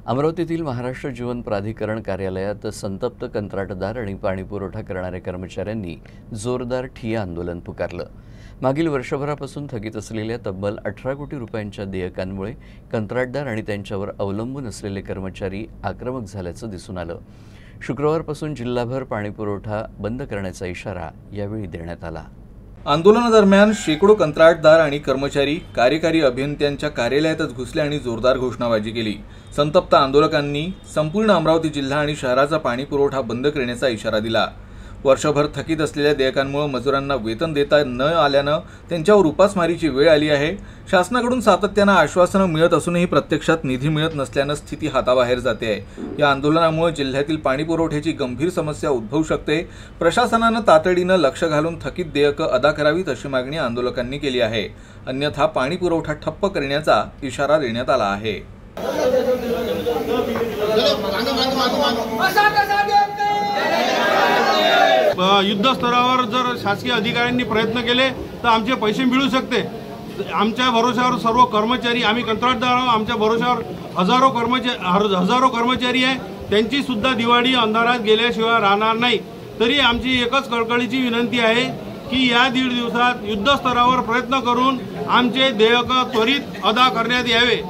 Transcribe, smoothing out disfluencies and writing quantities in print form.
अमरावतीतील महाराष्ट्र जीवन प्राधिकरण कार्यालयात संतप्त कंत्राटदार आणि पाणीपुरवठा करणाऱ्या कर्मचाऱ्यांनी जोरदार ठिय्या आंदोलन पुकारलं। मागील वर्षभरापासून थकीत असलेल्या तब्बल 18 कोटी रुपयांच्या देयकांमुळे कंत्राटदार आणि त्यांच्यावर अवलंबून असलेले कर्मचारी आक्रमक झाल्याचं दिसून आलं। शुक्रवारपासून जिल्हाभर पाणीपुरवठा बंद करण्याचा इशारा यावेळी देण्यात आला। आंदोलनादरम्यान शेकडो कंत्राटदार आणि कर्मचारी कार्यकारी अभियंत्यांच्या कार्यालयातच घुसले आणि जोरदार घोषणाबाजी केली। संतप्त आंदोलकांनी संपूर्ण अमरावती जिल्हा आणि शहराचा पाणीपुरवठा बंद करण्याचा इशारा दिला। वर्षभर थकीत असलेल्या देयकांमुळे मजुरांना वेतन देता न आल्यानं त्यांच्यावर उपासमारीची वेळ आली आहे। शासनाकडून सातत्यानं आश्वासनं मिळत असूनही प्रत्यक्षात निधी मिळत नसल्यानं स्थिती हाताबाहेर जाते आहे। या आंदोलनामुळे जिल्ह्यातील पाणीपुरवठ्याची गंभीर समस्या उद्भवू शकते। प्रशासनानं तातडीनं लक्ष घालून थकीत देयकं अदा करावीत अशी मागणी आंदोलकांनी केली आहे। अन्यथा पाणीपुरवठा ठप्प करण्याचा इशारा देण्यात आला आहे। युद्ध स्तरावर जर शासकीय अधिकाऱ्यांनी प्रयत्न केले तर आमचे पैसे मिळू शकते। आमच्या भरोशावर सर्व कर्मचारी, आम्ही कंत्राटदार आहोत, आमच्या भरोशावर हजारो कर्मचारी आहे, त्यांची सुद्धा दिवाळी अंधारात गेल्याशिवाय राहणार नाही। तरी आमची एकच कळकळीची विनंती आहे की या 1.5 दिवसात युद्ध स्तरावर प्रयत्न करून आमचे देयक त्वरित अदा करण्यात यावे।